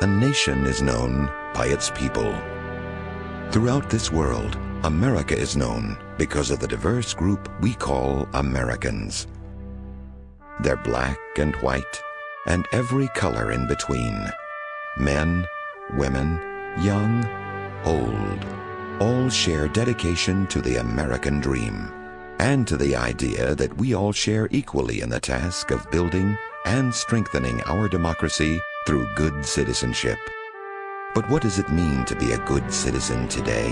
A nation is known by its people. Throughout this world, America is known because of the diverse group we call Americans. They're black and white, and every color in between. Men, women, young, old, all share dedication to the American dream, and to the idea that we all share equally in the task of building and strengthening our democracy through good citizenship. But what does it mean to be a good citizen today?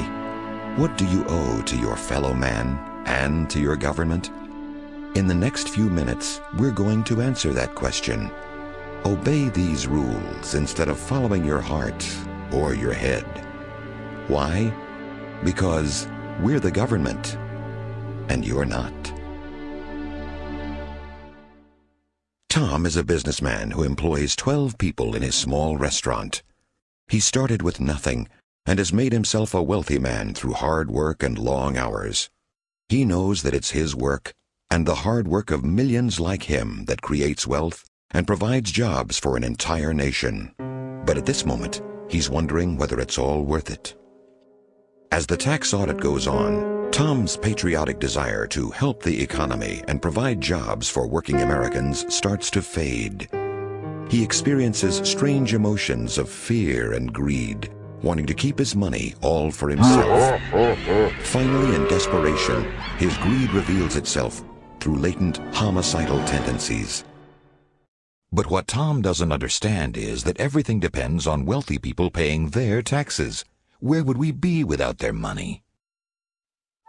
What do you owe to your fellow man and to your government? In the next few minutes, we're going to answer that question. Obey these rules instead of following your heart or your head. Why? Because we're the government, and you're not. Tom is a businessman who employs 12 people in his small restaurant. He started with nothing and has made himself a wealthy man through hard work and long hours. He knows that it's his work and the hard work of millions like him that creates wealth and provides jobs for an entire nation. But at this moment, he's wondering whether it's all worth it. As the tax audit goes on, Tom's patriotic desire to help the economy and provide jobs for working Americans starts to fade. He experiences strange emotions of fear and greed, wanting to keep his money all for himself. Finally, in desperation, his greed reveals itself through latent homicidal tendencies. But what Tom doesn't understand is that everything depends on wealthy people paying their taxes. Where would we be without their money?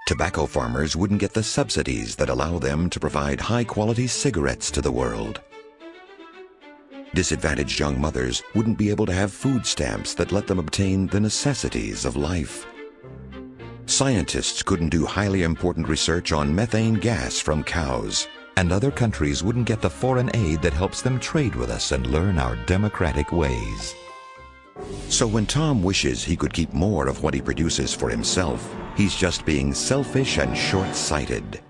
Tobacco farmers wouldn't get the subsidies that allow them to provide high-quality cigarettes to the world. Disadvantaged young mothers wouldn't be able to have food stamps that let them obtain the necessities of life. Scientists couldn't do highly important research on methane gas from cows. And other countries wouldn't get the foreign aid that helps them trade with us and learn our democratic ways. So when Tom wishes he could keep more of what he produces for himself, he's just being selfish and short-sighted.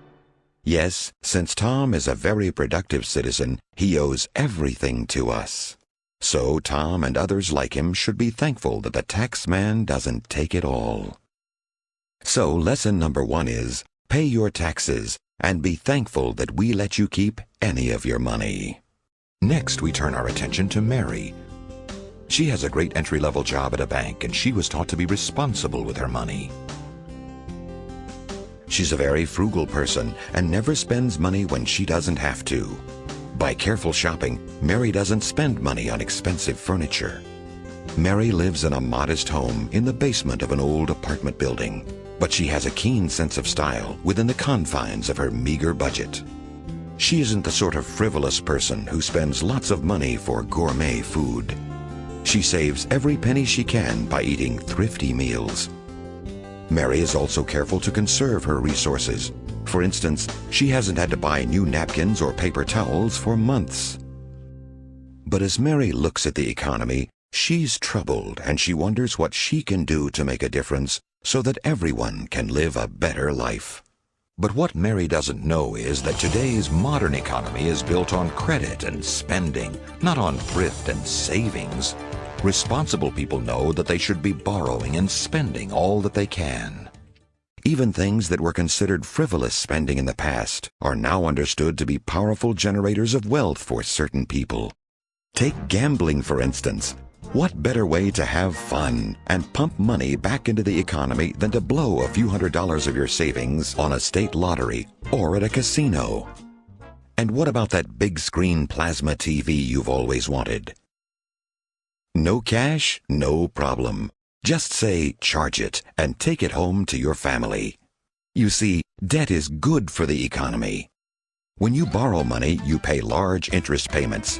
Yes, since Tom is a very productive citizen, he owes everything to us. So Tom and others like him should be thankful that the tax man doesn't take it all. So lesson number 1 is, pay your taxes and be thankful that we let you keep any of your money. Next, we turn our attention to Mary. She has a great entry-level job at a bank, and she was taught to be responsible with her money. She's a very frugal person and never spends money when she doesn't have to. By careful shopping, Mary doesn't spend money on expensive furniture. Mary lives in a modest home in the basement of an old apartment building, but she has a keen sense of style within the confines of her meager budget. She isn't the sort of frivolous person who spends lots of money for gourmet food. She saves every penny she can by eating thrifty meals. Mary is also careful to conserve her resources. For instance, she hasn't had to buy new napkins or paper towels for months. But as Mary looks at the economy, she's troubled and she wonders what she can do to make a difference so that everyone can live a better life. But what Mary doesn't know is that today's modern economy is built on credit and spending, not on thrift and savings. Responsible people know that they should be borrowing and spending all that they can. Even things that were considered frivolous spending in the past are now understood to be powerful generators of wealth for certain people. Take gambling, for instance. What better way to have fun and pump money back into the economy than to blow a few $100s of your savings on a state lottery or at a casino? And what about that big screen plasma TV you've always wanted? No cash? No problem. Just say, charge it, and take it home to your family. You see, debt is good for the economy. When you borrow money, you pay large interest payments.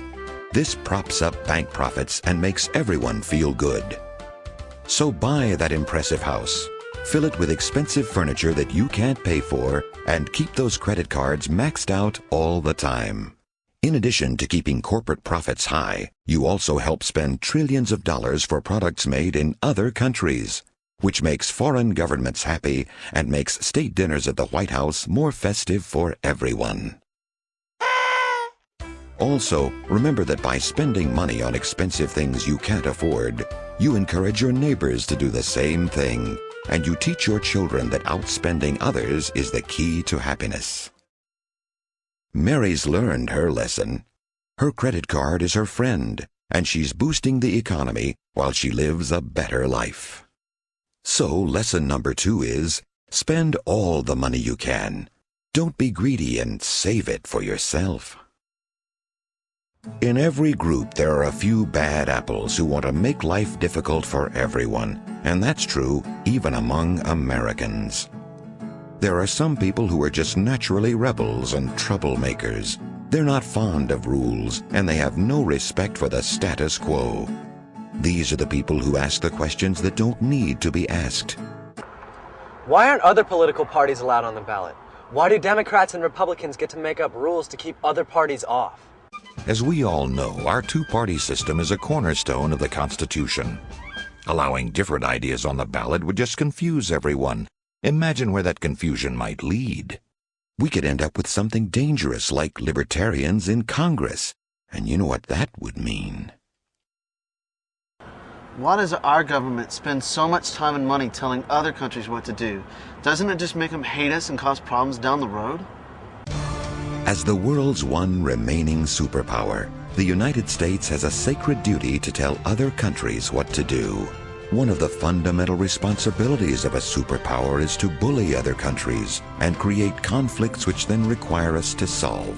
This props up bank profits and makes everyone feel good. So buy that impressive house, fill it with expensive furniture that you can't pay for, and keep those credit cards maxed out all the time. In addition to keeping corporate profits high, you also help spend trillions of dollars for products made in other countries, which makes foreign governments happy and makes state dinners at the White House more festive for everyone. Also, remember that by spending money on expensive things you can't afford, you encourage your neighbors to do the same thing, and you teach your children that outspending others is the key to happiness. Mary's learned her lesson. Her credit card is her friend, and she's boosting the economy while she lives a better life. So, lesson number 2 is, spend all the money you can. Don't be greedy and save it for yourself. In every group, there are a few bad apples who want to make life difficult for everyone, and that's true even among Americans. There are some people who are just naturally rebels and troublemakers. They're not fond of rules, and they have no respect for the status quo. These are the people who ask the questions that don't need to be asked. Why aren't other political parties allowed on the ballot? Why do Democrats and Republicans get to make up rules to keep other parties off? As we all know, our two-party system is a cornerstone of the Constitution. Allowing different ideas on the ballot would just confuse everyone. Imagine where that confusion might lead. We could end up with something dangerous like libertarians in Congress. And you know what that would mean. Why does our government spend so much time and money telling other countries what to do? Doesn't it just make them hate us and cause problems down the road? As the world's one remaining superpower, the United States has a sacred duty to tell other countries what to do. One of the fundamental responsibilities of a superpower is to bully other countries and create conflicts which then require us to solve.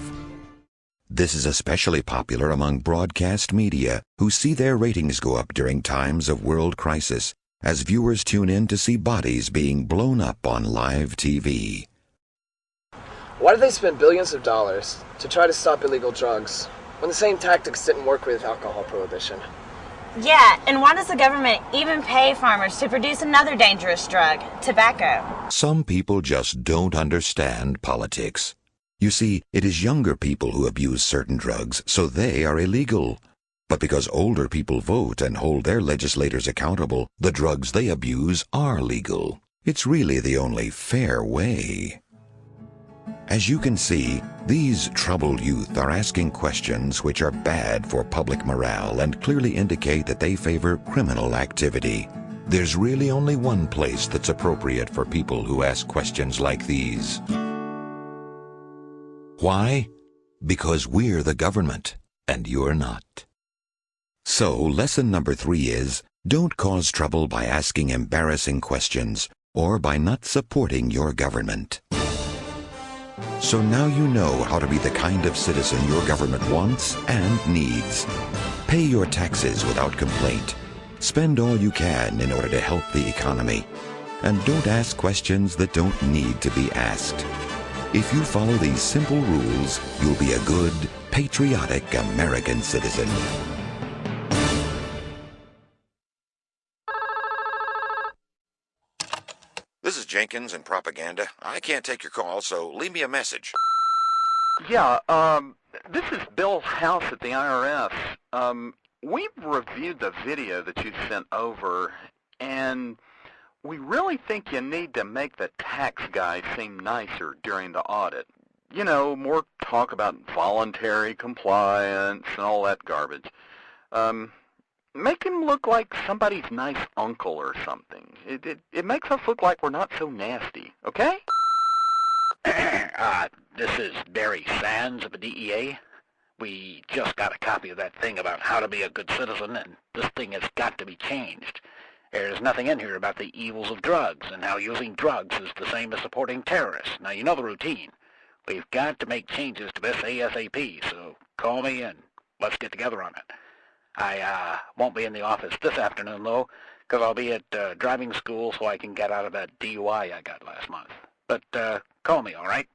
This is especially popular among broadcast media, who see their ratings go up during times of world crisis, as viewers tune in to see bodies being blown up on live TV. Why do they spend billions of dollars to try to stop illegal drugs when the same tactics didn't work with alcohol prohibition? Yeah, and why does the government even pay farmers to produce another dangerous drug, tobacco? Some people just don't understand politics. You see, it is younger people who abuse certain drugs, so they are illegal. But because older people vote and hold their legislators accountable, the drugs they abuse are legal. It's really the only fair way. As you can see, these troubled youth are asking questions which are bad for public morale and clearly indicate that they favor criminal activity. There's really only one place that's appropriate for people who ask questions like these. Why? Because we're the government, and you're not. So, lesson number 3 is, don't cause trouble by asking embarrassing questions or by not supporting your government. So now you know how to be the kind of citizen your government wants and needs. Pay your taxes without complaint. Spend all you can in order to help the economy. And don't ask questions that don't need to be asked. If you follow these simple rules, you'll be a good, patriotic American citizen. This is Jenkins in Propaganda. I can't take your call, so leave me a message. Yeah, this is Bill House at the IRS. We've reviewed the video that you sent over, and we really think you need to make the tax guy seem nicer during the audit. You know, more talk about voluntary compliance and all that garbage. Make him look like somebody's nice uncle or something. It makes us look like we're not so nasty, okay? This is Barry Sands of the DEA. We just got a copy of that thing about how to be a good citizen, and this thing has got to be changed. There's nothing in here about the evils of drugs and how using drugs is the same as supporting terrorists. Now, you know the routine. We've got to make changes to this ASAP, so call me and let's get together on it. I won't be in the office this afternoon, though, because I'll be at driving school so I can get out of that DUI I got last month. But call me, all right?